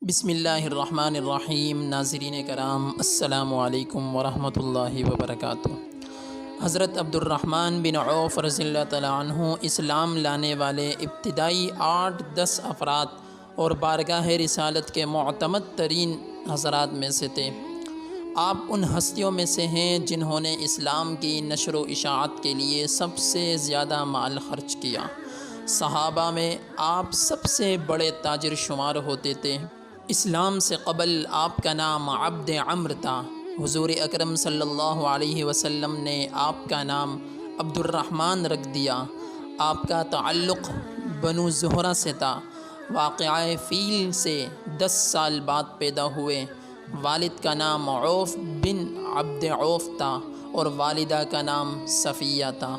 بسم اللہ الرحمن الرحیم۔ ناظرین کرام، السلام علیکم ورحمۃ اللہ وبرکاتہ۔ حضرت عبد الرحمن بن عوف رضی اللہ تعالیٰ عنہ اسلام لانے والے ابتدائی 8-10 افراد اور بارگاہ رسالت کے معتمد ترین حضرات میں سے تھے۔ آپ ان ہستیوں میں سے ہیں جنہوں نے اسلام کی نشر و اشاعت کے لیے سب سے زیادہ مال خرچ کیا۔ صحابہ میں آپ سب سے بڑے تاجر شمار ہوتے تھے۔ اسلام سے قبل آپ کا نام عبد عمر تھا۔ حضور اکرم صلی اللہ علیہ وسلم نے آپ کا نام عبد الرحمن رکھ دیا۔ آپ کا تعلق بنو زہرہ سے تھا۔ واقعہ فیل سے 10 سال بعد پیدا ہوئے۔ والد کا نام عوف بن عبد عوف تھا اور والدہ کا نام صفیہ تھا۔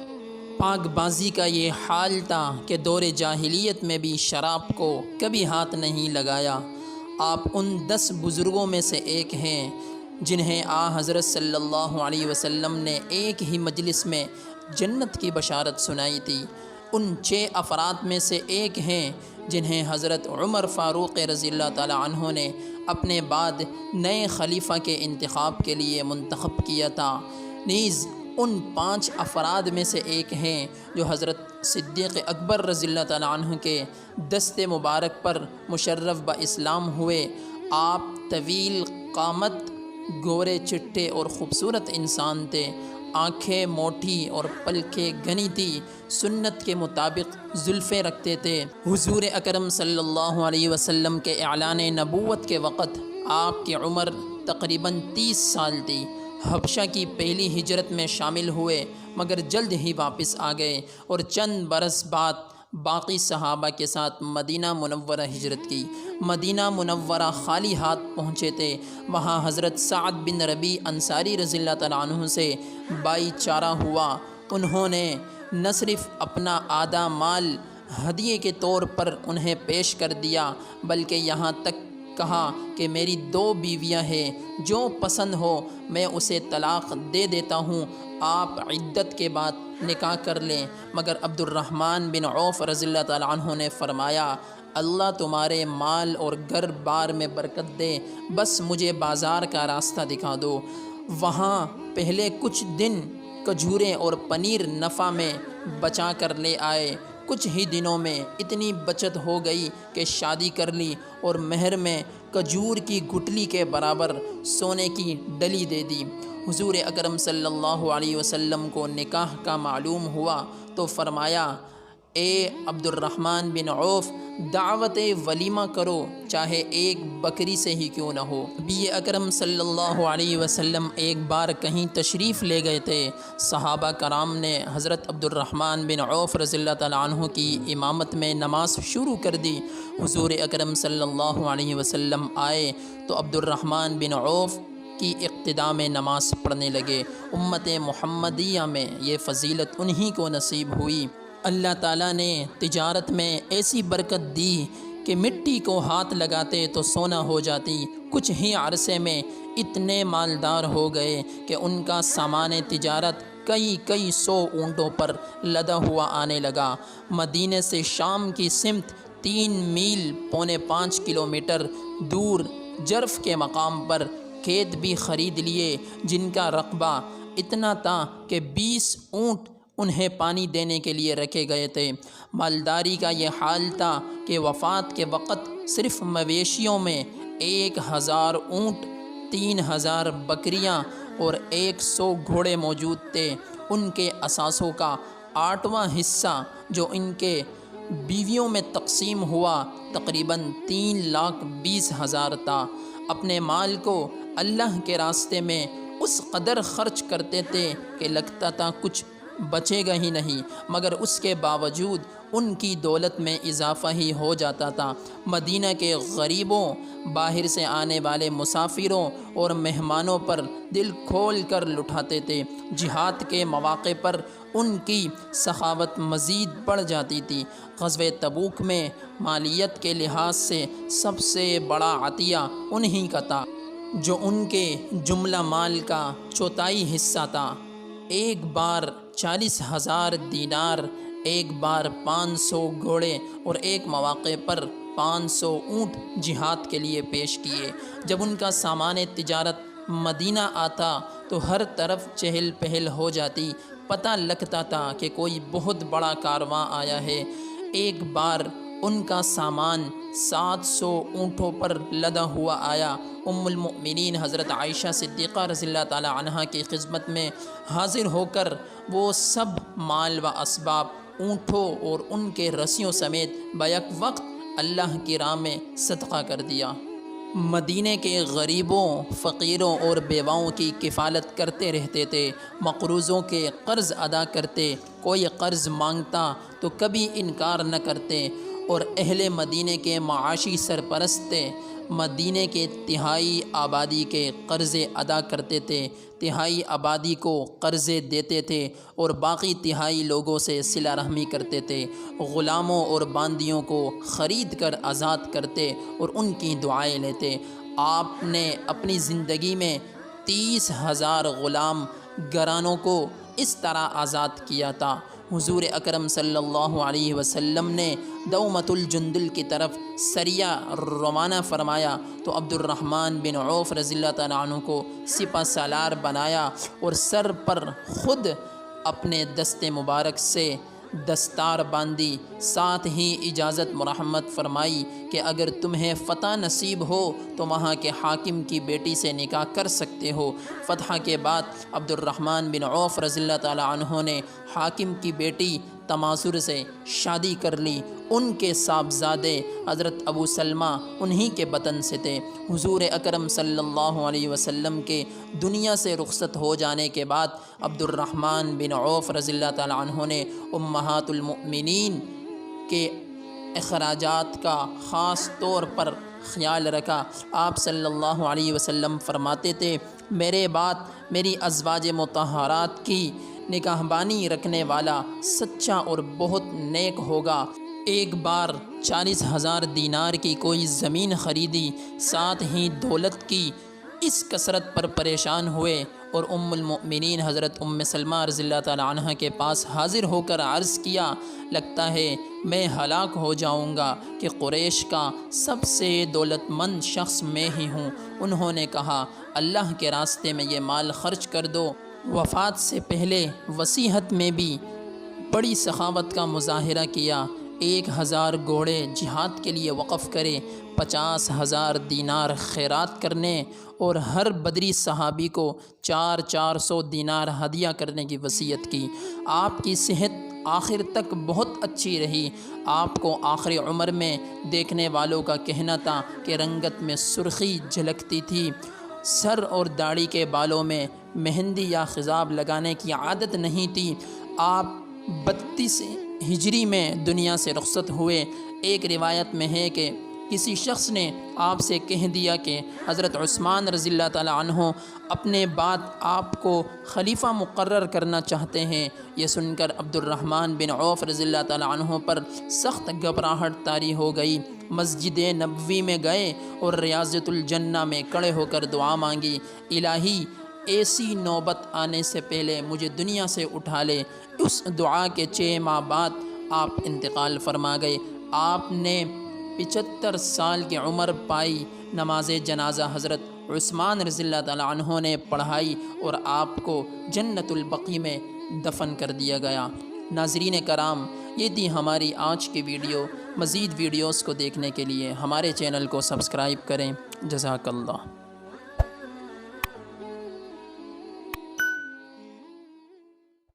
پاک بازی کا یہ حال تھا کہ دور جاہلیت میں بھی شراب کو کبھی ہاتھ نہیں لگایا۔ آپ ان 10 بزرگوں میں سے ایک ہیں جنہیں حضرت صلی اللہ علیہ وسلم نے ایک ہی مجلس میں جنت کی بشارت سنائی تھی۔ ان 6 افراد میں سے ایک ہیں جنہیں حضرت عمر فاروق رضی اللہ تعالیٰ عنہ نے اپنے بعد نئے خلیفہ کے انتخاب کے لیے منتخب کیا تھا۔ نیز ان 5 افراد میں سے ایک ہیں جو حضرت صدیق اکبر رضی اللہ تعالیٰ عنہ کے دست مبارک پر مشرف اسلام ہوئے۔ آپ طویل قامت، گورے چٹے اور خوبصورت انسان تھے۔ آنکھیں موٹی اور پلکیں گھنی تھی۔ سنت کے مطابق زلفیں رکھتے تھے۔ حضور اکرم صلی اللہ علیہ وسلم کے اعلان نبوت کے وقت آپ کی عمر تقریباً 30 سال تھی۔ حبشہ کی پہلی ہجرت میں شامل ہوئے مگر جلد ہی واپس آ گئے اور چند برس بعد باقی صحابہ کے ساتھ مدینہ منورہ ہجرت کی۔ مدینہ منورہ خالی ہاتھ پہنچے تھے۔ وہاں حضرت سعد بن ربیع انصاری رضی اللہ تعالیٰ عنہ سے بائی چارہ ہوا۔ انہوں نے نہ صرف اپنا آدھا مال ہدیے کے طور پر انہیں پیش کر دیا بلکہ یہاں تک کہا کہ میری 2 بیویاں ہیں، جو پسند ہو میں اسے طلاق دے دیتا ہوں، آپ عدت کے بعد نکاح کر لیں۔ مگر عبد الرحمن بن عوف رضی اللہ تعالیٰ عنہ نے فرمایا، اللہ تمہارے مال اور گھر بار میں برکت دے، بس مجھے بازار کا راستہ دکھا دو۔ وہاں پہلے کچھ دن کھجوریں اور پنیر نفع میں بچا کر لے آئے۔ کچھ ہی دنوں میں اتنی بچت ہو گئی کہ شادی کر لی اور مہر میں کھجور کی گٹھلی کے برابر سونے کی ڈلی دے دی۔ حضور اکرم صلی اللہ علیہ وسلم کو نکاح کا معلوم ہوا تو فرمایا، اے عبد الرحمن بن عوف، دعوت ولیمہ کرو، چاہے ایک بکری سے ہی کیوں نہ ہو۔ نبی اکرم صلی اللہ علیہ وسلم ایک بار کہیں تشریف لے گئے تھے۔ صحابہ کرام نے حضرت عبد الرحمن بن عوف رضی اللہ تعالیٰ عنہ کی امامت میں نماز شروع کر دی۔ حضور اکرم صلی اللہ علیہ وسلم آئے تو عبد الرحمن بن عوف کی اقتداء میں نماز پڑھنے لگے۔ امت محمدیہ میں یہ فضیلت انہی کو نصیب ہوئی۔ اللہ تعالیٰ نے تجارت میں ایسی برکت دی کہ مٹی کو ہاتھ لگاتے تو سونا ہو جاتی۔ کچھ ہی عرصے میں اتنے مالدار ہو گئے کہ ان کا سامان تجارت کئی 100 اونٹوں پر لدا ہوا آنے لگا۔ مدینے سے شام کی سمت 3 میل پونے 5 کلومیٹر دور جرف کے مقام پر کھیت بھی خرید لیے جن کا رقبہ اتنا تھا کہ 20 اونٹ انہیں پانی دینے کے لیے رکھے گئے تھے۔ مالداری کا یہ حال تھا کہ وفات کے وقت صرف مویشیوں میں 1000 اونٹ، 3000 بکریاں اور 100 گھوڑے موجود تھے۔ ان کے اثاثوں کا 8واں حصہ جو ان کے بیویوں میں تقسیم ہوا تقریباً 3,20,000 تھا۔ اپنے مال کو اللہ کے راستے میں اس قدر خرچ کرتے تھے کہ لگتا تھا کچھ بچے گا ہی نہیں، مگر اس کے باوجود ان کی دولت میں اضافہ ہی ہو جاتا تھا۔ مدینہ کے غریبوں، باہر سے آنے والے مسافروں اور مہمانوں پر دل کھول کر لٹاتے تھے۔ جہاد کے مواقع پر ان کی سخاوت مزید بڑھ جاتی تھی۔ غزوہ تبوک میں مالیت کے لحاظ سے سب سے بڑا عطیہ انہی کا تھا، جو ان کے جملہ مال کا 1/4 حصہ تھا۔ ایک بار 40,000 دینار، ایک بار 500 گھوڑے اور ایک مواقع پر 500 اونٹ جہاد کے لیے پیش کیے۔ جب ان کا سامان تجارت مدینہ آتا تو ہر طرف چہل پہل ہو جاتی، پتہ لگتا تھا کہ کوئی بہت بڑا کارواں آیا ہے۔ ایک بار ان کا سامان 700 اونٹوں پر لدا ہوا آیا۔ ام المؤمنین حضرت عائشہ صدیقہ رضی اللہ تعالی عنہا کی خدمت میں حاضر ہو کر وہ سب مال و اسباب اونٹوں اور ان کے رسیوں سمیت بیک وقت اللہ کی راہ میں صدقہ کر دیا۔ مدینہ کے غریبوں، فقیروں اور بیواؤں کی کفالت کرتے رہتے تھے، مقروضوں کے قرض ادا کرتے، کوئی قرض مانگتا تو کبھی انکار نہ کرتے، اور اہل مدینہ کے معاشی سرپرست تھے۔ مدینہ کے تہائی آبادی کے قرضے ادا کرتے تھے، تہائی آبادی کو قرضے دیتے تھے اور باقی تہائی لوگوں سے صلہ رحمی کرتے تھے، غلاموں اور باندیوں کو خرید کر آزاد کرتے اور ان کی دعائیں لیتے۔ آپ نے اپنی زندگی میں 30,000 غلام گرانوں کو اس طرح آزاد کیا تھا۔ حضور اکرم صلی اللہ علیہ وسلم نے دومۃ الجندل کی طرف سریہ روانہ فرمایا تو عبد الرحمن بن عوف رضی اللہ تعالیٰ عنہ کو سپہ سالار بنایا اور سر پر خود اپنے دست مبارک سے دستار باندھی، ساتھ ہی اجازت مرحمت فرمائی کہ اگر تمہیں فتح نصیب ہو تو وہاں کے حاکم کی بیٹی سے نکاح کر سکتے ہو۔ فتح کے بعد عبد الرحمن بن عوف رضی اللہ تعالیٰ عنہ نے حاکم کی بیٹی تماثر سے شادی کر لی۔ ان کے صاحبزادے حضرت ابو سلمہ انہی کے بطن سے تھے۔ حضور اکرم صلی اللہ علیہ وسلم کے دنیا سے رخصت ہو جانے کے بعد عبد الرحمن بن عوف رضی اللہ تعالیٰ عنہ نے امہات المؤمنین کے اخراجات کا خاص طور پر خیال رکھا۔ آپ صلی اللہ علیہ وسلم فرماتے تھے، میرے بعد میری ازواج مطہرات کی نگہبانی رکھنے والا سچا اور بہت نیک ہوگا۔ ایک بار 40,000 دینار کی کوئی زمین خریدی، ساتھ ہی دولت کی اس کثرت پر پریشان ہوئے اور ام المؤمنین حضرت ام سلمہ رضی اللہ تعالیٰ عنہ کے پاس حاضر ہو کر عرض کیا، لگتا ہے میں ہلاک ہو جاؤں گا کہ قریش کا سب سے دولت مند شخص میں ہی ہوں۔ انہوں نے کہا، اللہ کے راستے میں یہ مال خرچ کر دو۔ وفات سے پہلے وصیت میں بھی بڑی سخاوت کا مظاہرہ کیا۔ 1,000 گھوڑے جہاد کے لیے وقف کرے، 50,000 دینار خیرات کرنے اور ہر بدری صحابی کو 400 دینار ہدیہ کرنے کی وصیت کی۔ آپ کی صحت آخر تک بہت اچھی رہی۔ آپ کو آخری عمر میں دیکھنے والوں کا کہنا تھا کہ رنگت میں سرخی جھلکتی تھی۔ سر اور داڑھی کے بالوں میں مہندی یا خضاب لگانے کی عادت نہیں تھی۔ آپ 32 ہجری میں دنیا سے رخصت ہوئے۔ ایک روایت میں ہے کہ کسی شخص نے آپ سے کہہ دیا کہ حضرت عثمان رضی اللہ تعالیٰ عنہ اپنے بعد آپ کو خلیفہ مقرر کرنا چاہتے ہیں۔ یہ سن کر عبد الرحمن بن عوف رضی اللہ تعالیٰ عنہ پر سخت گھبراہٹ طاری ہو گئی۔ مسجد نبوی میں گئے اور ریاضۃ الجنہ میں کھڑے ہو کر دعا مانگی، الہی ایسی نوبت آنے سے پہلے مجھے دنیا سے اٹھا لے۔ اس دعا کے 6 ماہ بعد آپ انتقال فرما گئے۔ آپ نے 75 سال کی عمر پائی۔ نماز جنازہ حضرت عثمان رضی اللہ تعالیٰ عنہ نے پڑھائی اور آپ کو جنت البقیع میں دفن کر دیا گیا۔ ناظرین کرام، یہ تھی ہماری آج کی ویڈیو۔ مزید ویڈیوز کو دیکھنے کے لیے ہمارے چینل کو سبسکرائب کریں۔ جزاک اللہ۔